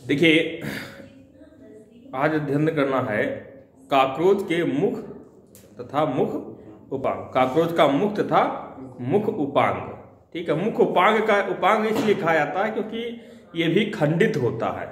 देखिए, आज अध्ययन करना है कॉकरोच के मुख तथा मुख उपांग। कॉकरोच का मुख तथा मुख उपांग। ठीक है, मुख उपांग का उपांग इसलिए कहा जाता है क्योंकि ये भी खंडित होता है।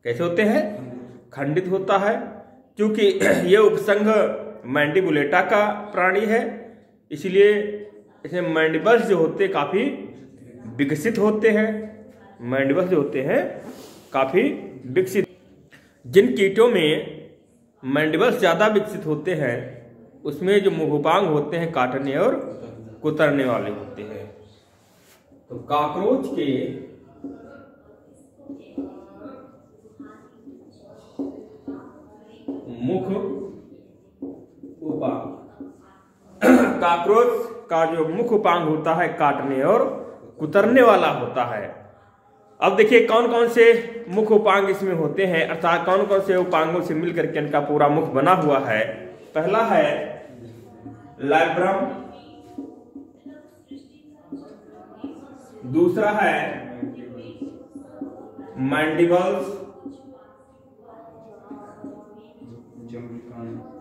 कैसे होते हैं? खंडित होता है, क्योंकि ये उपसंघ मैंडिबुलेटा का प्राणी है, इसलिए इसमें मैंडिबल्स जो होते हैं काफी विकसित होते हैं। मैंडिबल्स जो होते हैं काफी विकसित। जिन कीटों में मैंडिबल्स ज्यादा विकसित होते हैं उसमें जो मुखोपांग होते हैं काटने और कुतरने वाले होते हैं। तो कॉकरोच के मुख उपांग, कॉकरोच का जो मुख उपांग होता है काटने और कुतरने वाला होता है। अब देखिए कौन कौन से मुख उपांग इसमें होते हैं, अर्थात कौन कौन से उपांगों से मिलकर के इनका पूरा मुख बना हुआ है। पहला है लैब्रम, दूसरा है मैंडिबल्स,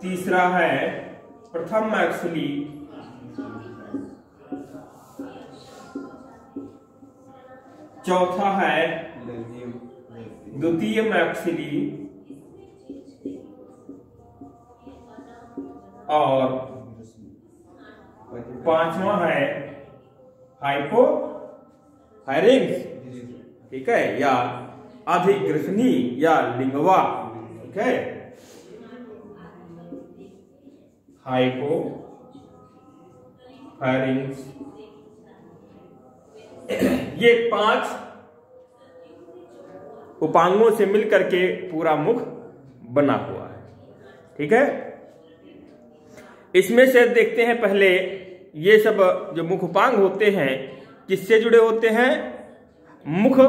तीसरा है प्रथम मैक्सिली, चौथा है द्वितीय मैक्सिली और पांचवा है हाइपोफैरिंक्स। ठीक है, या अधिग्रसनी या लिंगवा। ठीक है, हाइपोफैरिंक्स। ये 5 उपांगों से मिलकर के पूरा मुख बना हुआ है। ठीक है, इसमें से देखते हैं पहले ये सब जो मुख उपांग होते हैं किससे जुड़े होते हैं? मुख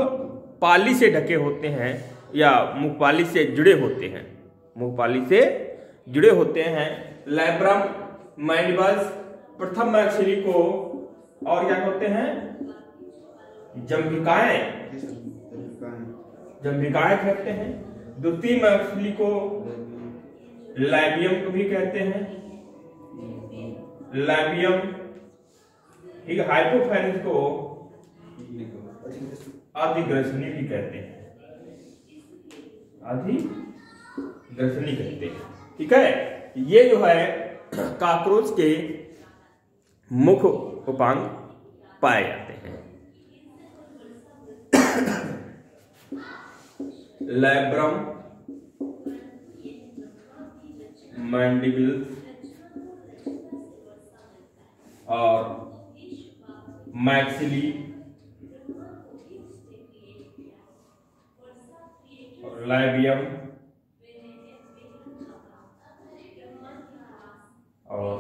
पाली से ढके होते हैं या मुखपाली से जुड़े होते हैं। मुखपाली से जुड़े होते हैं। लैब्रम, मैंडिबल्स, प्रथम मैक्सिली को और क्या होते हैं? जंभिकाएं कहते हैं। द्वितीय मैक्सिली को लैबियम को भी कहते हैं। लैबियम। ठीक है, हाइपोफैरिंक्स को अधिग्रसनी भी कहते हैं। अधिग्रसनी कहते हैं। ठीक है, ये जो है कॉकरोच के मुख उपांग पाए जाते हैं। लैब्रम, मैंडिबल्स और मैक्सिली और लैबियम और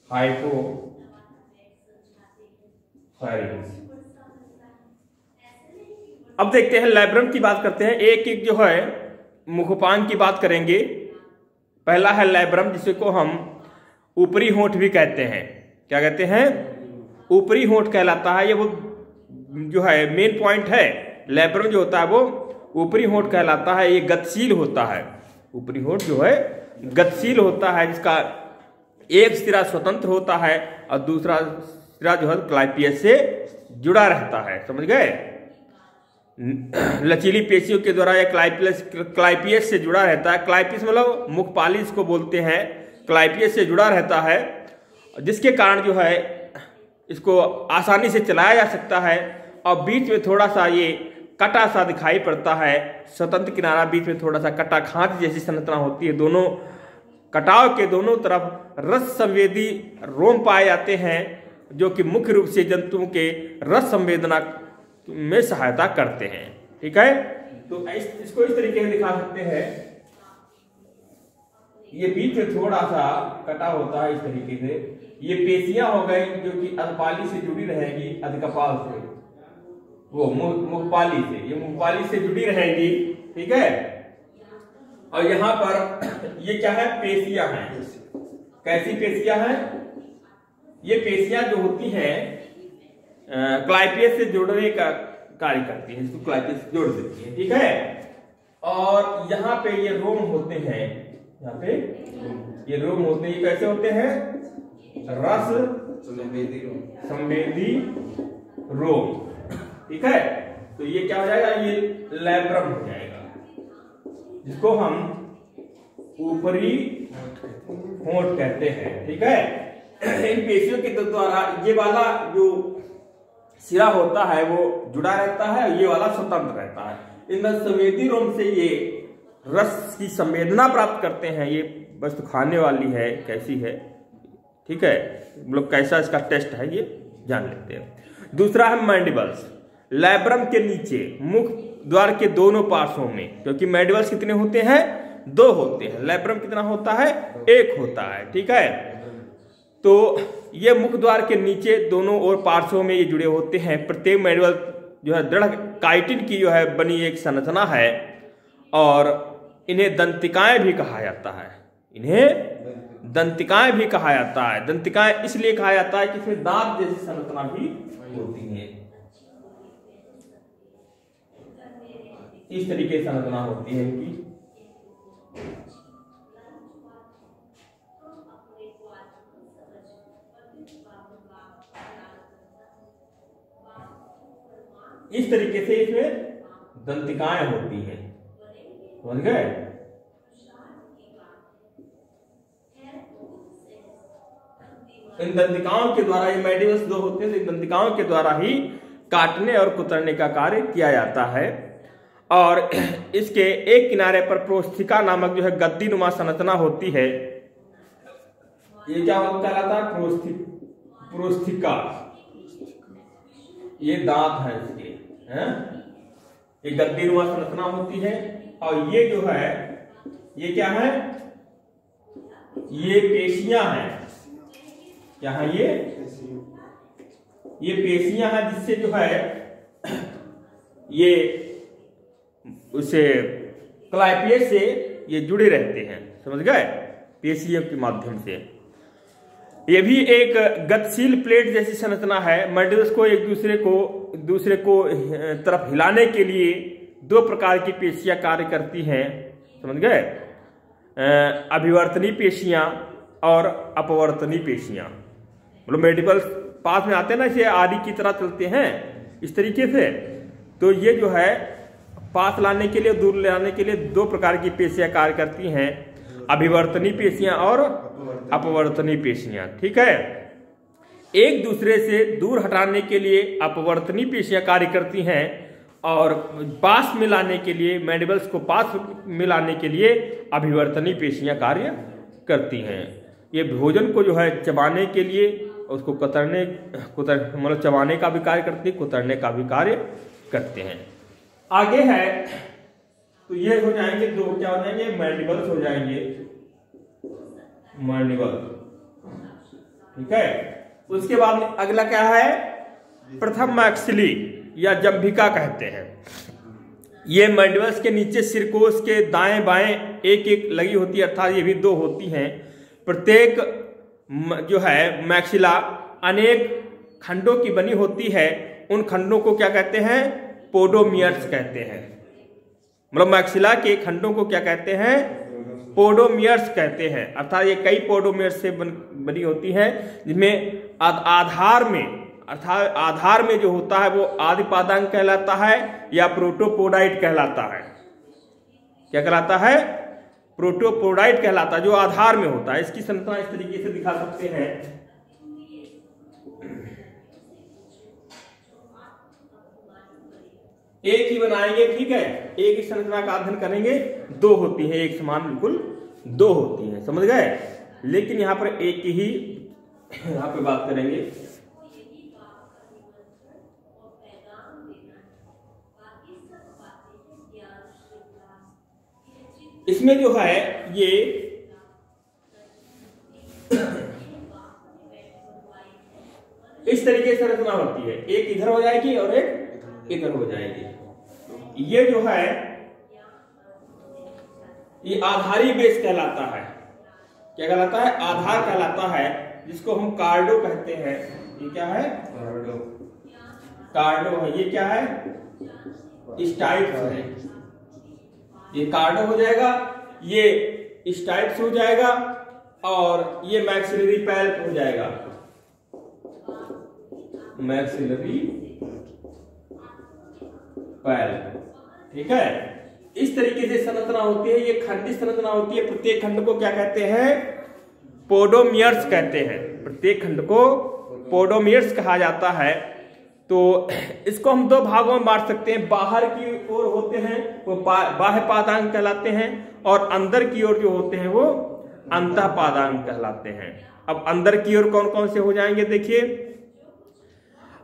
हाइपोफैरिंक्स। अब देखते हैं लैब्रम की बात करते हैं। एक एक जो है मुखोपांग की बात करेंगे। पहला है लैब्रम, जिसको हम ऊपरी होंठ भी कहते हैं। क्या कहते हैं? ऊपरी होंठ कहलाता है। ये वो जो है मेन पॉइंट है। लैब्रम जो होता है वो ऊपरी होंठ कहलाता है। ये गतिशील होता है। ऊपरी होंठ जो है गतिशील होता है, जिसका एक सिरा स्वतंत्र होता है और दूसरा सिरा जो है क्लाइपियस से जुड़ा रहता है। समझ गए? लचीली पेशियों के द्वारा यह क्लाइपियस से जुड़ा रहता है। क्लाइपियस मतलब मुखपाली इसको बोलते हैं। क्लाइपियस से जुड़ा रहता है, जिसके कारण जो है इसको आसानी से चलाया जा सकता है। और बीच में थोड़ा सा ये कटा सा दिखाई पड़ता है। स्वतंत्र किनारा, बीच में थोड़ा सा कटा खांच जैसी संरचना होती है। दोनों कटाव के दोनों तरफ रस संवेदी रोम पाए जाते हैं, जो कि मुख्य रूप से जंतुओं के रस संवेदना में सहायता करते हैं। ठीक है, तो इसको इस तरीके से दिखा सकते हैं। ये बीच में थोड़ा सा कटा होता है इस तरीके से। ये पेशियां हो गई जो कि अधपाली से जुड़ी रहेगी, अधकपाल से, वो मुखपाली से, ये मुखपाली से जुड़ी रहेगी। ठीक है, और यहां पर ये क्या है? पेशियां हैं। कैसी पेशियां हैं? ये पेशियां जो होती हैं क्लाइपियस से जुड़ने का कार्य करती है, इसको क्लाइटिस जोड़ देती है, ठीक है। और यहाँ पे ये रोम होते हैं, यहाँ पे ये रोम होते हैं, ये कैसे होते हैं? रस संवेदी रोम, ठीक है। तो ये क्या हो जाएगा? ये लैब्रम हो जाएगा, जिसको हम ऊपरी होंठ कहते हैं, ठीक है। इन पेशियों के द्वारा ये वाला जो सिरा होता है वो जुड़ा रहता है, ये वाला स्वतंत्र रहता है। इन संवेदी रोम से ये रस की संवेदना प्राप्त करते हैं। ये वस्तु खाने वाली है, कैसी है, ठीक है, हम लोग कैसा इसका टेस्ट है ये जान लेते हैं। दूसरा है मैंडिबल्स, लैब्रम के नीचे मुख द्वार के दोनों पार्श्वों में, क्योंकि मैंडिबल्स कितने होते हैं? 2 होते हैं। लैब्रम कितना होता है? 1 होता है, ठीक है। तो ये मुख द्वार के नीचे दोनों ओर पार्श्वों में ये जुड़े होते हैं। प्रत्येक मैंडिबल जो है दृढ़ काइटिन की जो है बनी एक संरचना है, और इन्हें दंतिकाएं भी कहा जाता है। इन्हें दंतिकाएं भी कहा जाता है। दंतिकाएं इसलिए कहा जाता है कि इसमें दांत जैसी संरचना भी होती है, इस तरीके से संरचना होती है इनकी। इस तरीके से इसमें दंतिकाएं होती हैं, समझ गए? इन दंतिकाओं के द्वारा, ये मैंडिबल्स 2 होते हैं, तो इन दंतिकाओं के द्वारा ही काटने और कुतरने का कार्य किया जाता है। और इसके एक किनारे पर प्रोस्थिका नामक जो है गद्दीनुमा संरचना होती है। ये क्या कहलाता है? प्रोस्थिका। ये दांत है इसके, हैं? ये गद्दीनुमा संरचना होती है। और ये जो है, ये क्या है? ये पेशियां हैं। क्या है ये? पेशियां हैं, जिससे जो है ये उसे क्लाइपियस से ये जुड़े रहते हैं, समझ गए? पेशियों के माध्यम से। ये भी एक गतिशील प्लेट जैसी संरचना है। मैंडिबल्स को एक दूसरे को तरफ हिलाने के लिए 2 प्रकार की पेशियां कार्य करती हैं, समझ गए? अभिवर्तनी पेशियां और अपवर्तनी पेशियां। मतलब मैंडिबल्स पास में आते हैं ना, इसे आरी की तरह चलते हैं इस तरीके से। तो ये जो है पास लाने के लिए, दूर ले आने के लिए 2 प्रकार की पेशियां कार्य करती हैं, अभिवर्तनी पेशियां और अपवर्तनी पेशियां, ठीक है। एक दूसरे से दूर हटाने के लिए अपवर्तनी पेशियां कार्य करती हैं, और पास में लाने के लिए, मैंडिबल्स को पास में लाने के लिए अभिवर्तनी पेशियां कार्य करती हैं। ये भोजन को जो है चबाने के लिए, उसको मतलब चबाने का भी कार्य करती है, कुतरने का भी कार्य करते हैं। आगे है, तो ये हो जाएंगे 2, क्या हो जाएंगे? मैंडिबल्स हो जाएंगे, मैंडिबल, ठीक है। उसके बाद अगला क्या है? प्रथम मैक्सिली या जंभिका कहते हैं। ये मैंडिबल्स के नीचे सिरकोश के दाएं बाएं एक लगी होती है, अर्थात ये भी 2 होती हैं। प्रत्येक जो है मैक्सिला अनेक खंडों की बनी होती है। उन खंडों को क्या कहते हैं? पोडोमियर्स कहते हैं। मतलब मैक्सिला के खंडों को क्या कहते हैं? पोडोमियर्स कहते हैं। अर्थात ये कई पोडोमियर्स से बनी होती है, जिसमें आधार में जो होता है वो आदिपादांग कहलाता है या प्रोटोपोडाइट कहलाता है। क्या कहलाता है? प्रोटोपोडाइट कहलाता है, जो आधार में होता है। इसकी संरचना इस तरीके से दिखा सकते हैं। एक ही बनाएंगे, ठीक है, एक ही संरचना का अध्ययन करेंगे। 2 होती है, एक समान बिल्कुल 2 होती है, समझ गए? लेकिन यहां पर एक ही यहां पे बात करेंगे। इसमें जो है ये इस तरीके से संरचना होती है, एक इधर हो जाएगी और एक इधर हो जाएगी। ये जो है ये आधारी बेस कहलाता है। क्या कहलाता है? आधार कहलाता है, जिसको हम कार्डो कहते हैं। ये क्या है? कार्डो है। ये क्या है? स्टाइप्स है, ये कार्डो हो जाएगा, ये स्टाइप्स हो जाएगा और ये मैक्सिलरी पैल्प हो जाएगा, मैक्सिलरी पैल्प। ठीक है, इस तरीके से संरचना होती है, ये खंडी संरचना होती है। प्रत्येक खंड को क्या कहते हैं? पोडोमियर्स कहते हैं। प्रत्येक खंड को पोडोमियर्स कहा जाता है। तो इसको हम दो भागों में बांट सकते हैं। बाहर की ओर होते हैं वो बाह्य पादांग कहलाते हैं और अंदर की ओर जो होते हैं वो अंतः पादांग कहलाते हैं। अब अंदर की ओर कौन कौन से हो जाएंगे देखिए,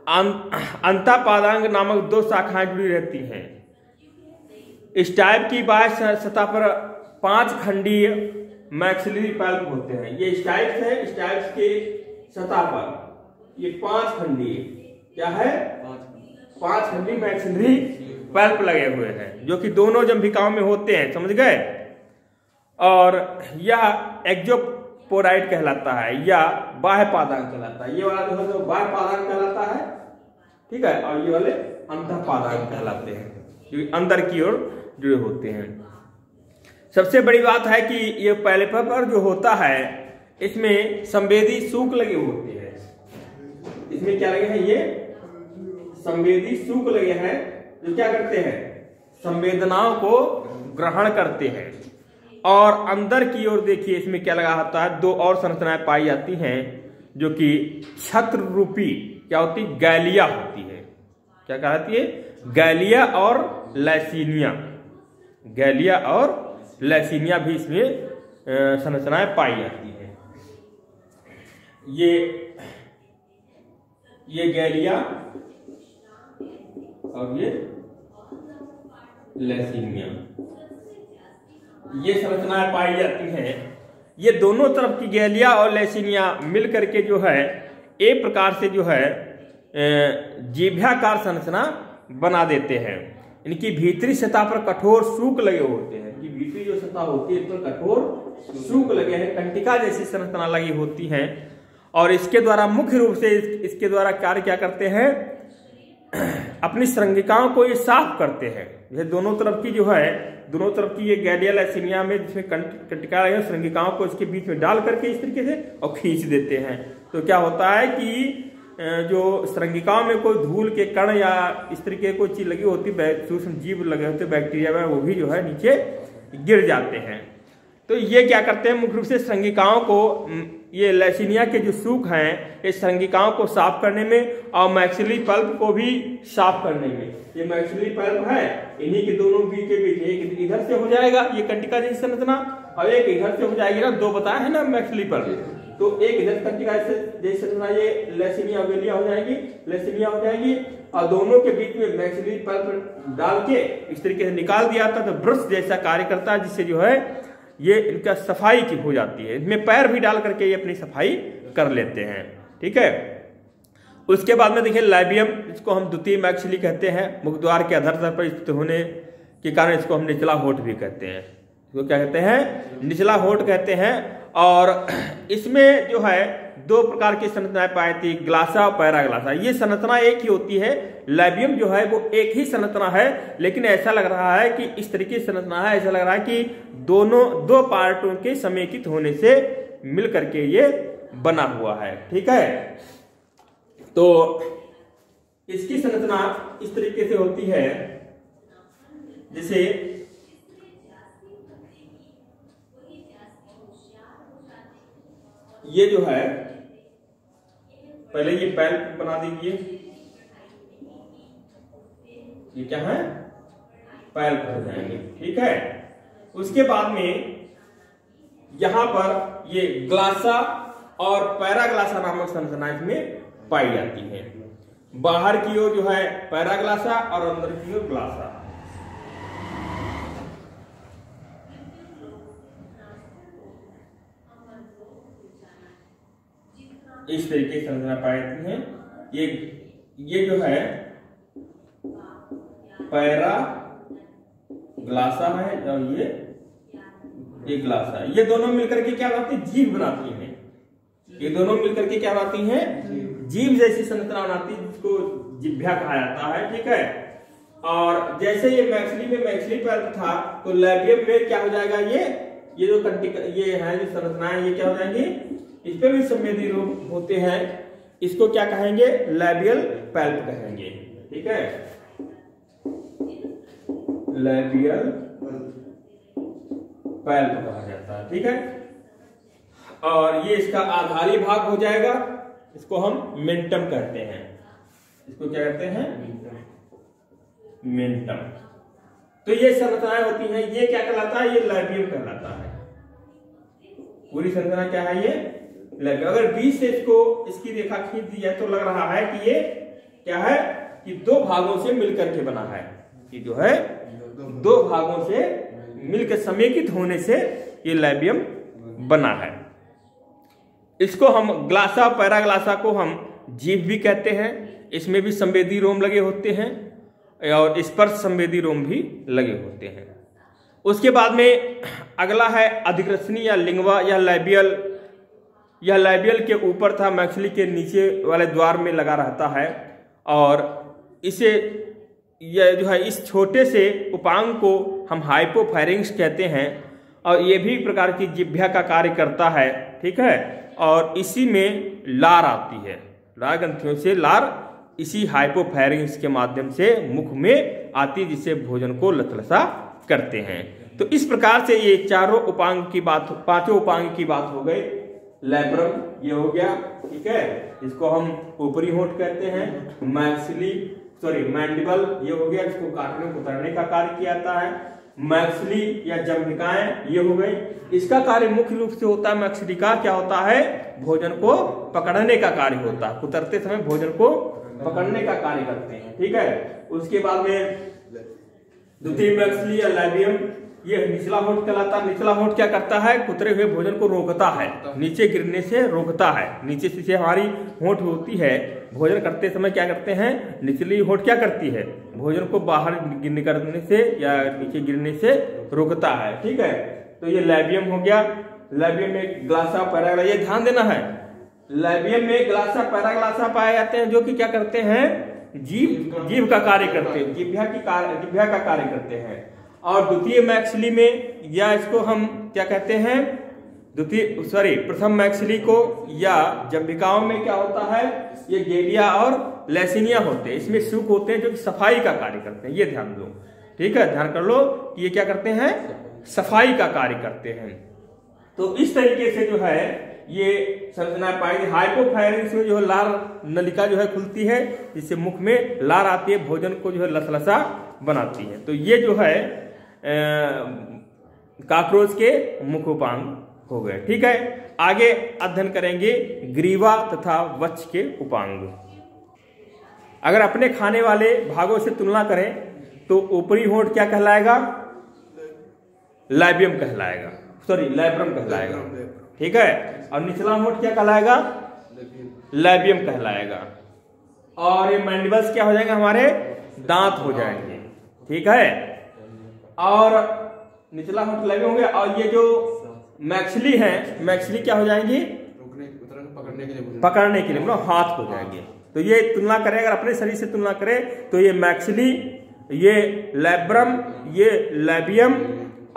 अंतः पादांग नामक दो शाखाएं जुड़ी रहती हैं। स्टाइप की बाह्य सतह पर 5 खंडीय मैक्सिलरी पैल्प होते हैं। ये स्टाइप्स है, स्टाइप्स के सतह पर ये 5 खंडीय क्या है? 5 खंडीय मैक्सिलरी पैल्प लगे हुए हैं जो कि दोनों जंभिकाओं में होते हैं, समझ गए। और यह एक्सोपोराइड कहलाता है या बाह्य पादांग कहलाता है। ये वाला जो है तो बाह्य पादांग कहलाता है, ठीक है, और ये वाले अंतः पादांग कहलाते हैं जो अंदर की ओर जुड़े होते हैं। सबसे बड़ी बात है कि ये पहले पर जो होता है इसमें संवेदी सूक लगे होते हैं। इसमें क्या लगे हैं? ये संवेदी सूक लगे हैं जो क्या करते हैं? संवेदनाओं को ग्रहण करते हैं। और अंदर की ओर देखिए इसमें क्या लगा होता है? 2 और संरचनाएं पाई जाती हैं जो कि छत्र रूपी क्या होती? गैलिया होती है। क्या कहती है? गैलिया और लैसीनिया। गैलिया और लैसीनिया भी इसमें संरचनाएं पाई जाती हैं। ये गैलिया और ये लैसीनिया, ये संरचनाएं पाई जाती हैं। ये दोनों तरफ की गैलिया और लैसीनिया मिल करके जो है एक प्रकार से जो है जीभ्याकार संरचना बना देते हैं। इनकी भीतरी सतह पर कठोर सूक लगे होते हैं। कि भीतरी जो सतह होती है इस पर कठोर सूक लगे हैं, कंटिका जैसी संरचना लगी होती हैं। और इसके द्वारा मुख्य रूप से इसके द्वारा कार्य क्या करते हैं? अपनी श्रृंगिकाओं को ये साफ करते हैं। ये दोनों तरफ की जो है, दोनों तरफ की ये गैलिया लैसीनिया में जिसमें कंटिका है, श्रृंगिकाओं को इसके बीच में डाल करके इस तरीके से और खींच देते हैं। तो क्या होता है कि जो श्रृंगिकाओं में कोई धूल के कण या इस तरीके कोई चीज लगी होती है, सूक्ष्म जीव लगे होते बैक्टीरिया में, वो भी जो है नीचे गिर जाते हैं। तो ये क्या करते हैं? मुख्य रूप से श्रृंगिकाओं को, ये लैसीनिया के जो सूक हैं इस श्रृंगिकाओं को साफ करने में और मैक्सिलरी पल्प को भी साफ करने में। ये मैक्सिलरी पल्प है, इन्हीं के दोनों बीच के बीच एक इधर से हो जाएगा ये कंटिका जैसी संरचना और एक इधर से हो जाएगी ना, 2 बताए हैं ना मैक्सिलरी पल्प। तो एक इधर कंटिका जैसी संरचना ये लैसीनिया गैलिया हो जाएगी, लैसीनिया हो जाएगी और दोनों के बीच में मैक्सिलरी पल्प डाल के इस तरीके से निकाल दिया था। तो ब्रश जैसा कार्य करता है जिससे जो है ये इनका सफाई की हो जाती है। इसमें पैर भी डाल करके ये अपनी सफाई कर लेते हैं, ठीक है। उसके बाद में देखिए लैबियम, इसको हम द्वितीय मैक्सिली कहते हैं। मुखद्वार के अधर पर स्थित होने के कारण इसको हम निचला होठ भी कहते हैं। इसको क्या कहते हैं? निचला होठ कहते हैं। और इसमें जो है 2 प्रकार की संरचनाएं पाई थी, ग्लासा और पैराग्लासा। ये संरचना एक ही होती है। लैबियम जो है वो एक ही संरचना है, लेकिन ऐसा लग रहा है कि इस तरीके की संरचना है, ऐसा लग रहा है कि दोनों 2 पार्टों के समेकित होने से मिल करके ये बना हुआ है, ठीक है। तो इसकी संरचना इस तरीके से होती है, जैसे ये जो है पहले ये पैल्प बना दीजिए, ये क्या है? पैल्प हो जाएंगे, ठीक है। उसके बाद में यहां पर ये ग्लासा और पैराग्लासा नामक संरचना इसमें पाई जाती है। बाहर की ओर जो है पैराग्लासा और अंदर की ओर ग्लासा। इस तरीके से संरचना पाई जाती है। ये जो है पैरा ग्लासा है और ये ग्लासा है। ये दोनों मिलकर के क्या बनाती है? जीभ बनाती हैं। ये दोनों मिलकर के क्या बनाती हैं? जीभ जैसी संरचना बनाती है, जिसको जिह्वा कहा जाता है, ठीक है। और जैसे ये मैक्सिली में मैक्सिली पल्प था तो लैबियम में क्या हो जाएगा, ये जो ये है जो संरचनाएं ये क्या हो जाएंगी, इस पे भी संवेदी रूप होते हैं, इसको क्या कहेंगे, लैबियल पल्प कहेंगे। ठीक है, लैबियल पल्प कहा जाता है। ठीक है, और ये इसका आधारी भाग हो जाएगा, इसको हम मेंटम कहते हैं। इसको क्या कहते हैं, मेंटम। तो ये संरचनाएं होती हैं, ये क्या कहलाता है, ये लैबियम कहलाता है। पूरी संरचना क्या है, ये लैबियम। अगर बीच से इसकी रेखा खींच दी जाए तो लग रहा है कि ये क्या है, कि दो भागों से मिलकर के बना है, कि जो है दो भागों से मिलकर समेकित होने से ये लैबियम बना है। इसको हम ग्लासा पैराग्लासा को हम जीभ भी कहते हैं, इसमें भी संवेदी रोम लगे होते हैं और स्पर्श संवेदी रोम भी लगे होते हैं। उसके बाद में अगला है अधिग्रसनी या लिंगवा या लैबियल। यह लैबियल के ऊपर था, मैक्सिली के नीचे वाले द्वार में लगा रहता है और इसे यह जो है इस छोटे से उपांग को हम हाइपोफैरिंक्स कहते हैं और ये भी प्रकार की जिह्वा का कार्य करता है। ठीक है, और इसी में लार आती है, लार ग्रंथियों से लार इसी हाइपोफैरिंक्स के माध्यम से मुख में आती, जिससे भोजन को लसलसा करते हैं। तो इस प्रकार से ये चारों उपांग की बात, पांचों उपांग की बात हो गई। लैब्रम ये हो गया, ठीक है, इसको हम ऊपरी होंठ कहते हैं। मैंडिबल ये हो गया, इसको काटने उतरने का कार्य किया जाता है। मैक्सिली या जंभिकाएं ये हो गई, इसका कार्य मुख्य रूप से होता है, मैक्सिली का क्या होता है, भोजन को पकड़ने का कार्य होता है, उतरते समय भोजन को पकड़ने का कार्य करते हैं। ठीक है, उसके बाद में द्वितीय मैक्सिली या लैबियम ये निचला होंठ कहलाता है। निचला होंठ क्या करता है, कुतरे हुए भोजन को रोकता है, नीचे गिरने से रोकता है। नीचे से हमारी होंठ होती है, भोजन करते समय क्या करते हैं, निचली होंठ क्या करती है, भोजन को बाहर निकलने से या नीचे गिरने से रोकता है। ठीक है, तो ये लैबियम हो गया। लैबियम में ग्लासा पैराग्लासा, ये ध्यान देना है, लैबियम में ग्लासा पैराग्लासा पाए जाते हैं, जो कि क्या करते हैं, जीभ का कार्य करते हैं, जिह्वा का कार्य करते हैं। और द्वितीय मैक्सिली में, या इसको हम क्या कहते हैं, प्रथम मैक्सिली को या जंभिकाओं में क्या होता है, ये गेलिया और लेसिनिया होते हैं, इसमें सूक होते हैं जो कि सफाई का कार्य करते हैं। ये ध्यान दो, ठीक है, ध्यान कर लो कि ये क्या करते हैं, सफाई का कार्य करते हैं। तो इस तरीके से जो है ये संरचना पाई। हाइपोफैरिंक्स में जो है लार नलिका जो है खुलती है, जिससे मुख में लार आती है, भोजन को जो है लसलसा बनाती है। तो ये जो है काकरोच के मुखोपांग हो गए। ठीक है, आगे अध्ययन करेंगे ग्रीवा तथा वक्ष के उपांग। अगर अपने खाने वाले भागों से तुलना करें तो ऊपरी होंठ क्या कहलाएगा, लैबियम कहलाएगा, लैब्रम कहलाएगा। ठीक है, और निचला होंठ क्या कहलाएगा, लैबियम कहलाएगा। और ये मैंडिबल्स क्या हो जाएंगे, हमारे दांत हो जाएंगे। ठीक है, और निचला होंठ लैबियम हो गया। और ये जो मैक्सिली है, मैक्सिली क्या हो जाएंगी, पकड़ने के लिए मतलब हाथ हो जाएंगे। तो ये तुलना करें, अगर अपने शरीर से तुलना करें तो ये मैक्सिली, ये लैब्रम, ये लैबियम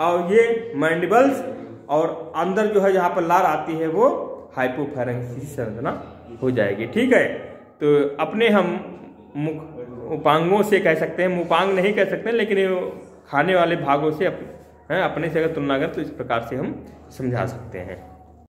और ये मैंडिबल्स, और अंदर जो है जहां पर लार आती है वो हाइपोफैरिंक्स संरचना हो जाएगी। ठीक है, तो अपने हम मुख उपांगों से कह सकते हैं, मुपांग नहीं कह सकते, लेकिन खाने वाले भागों से अपने से अगर तुलना करें तो इस प्रकार से हम समझा सकते हैं।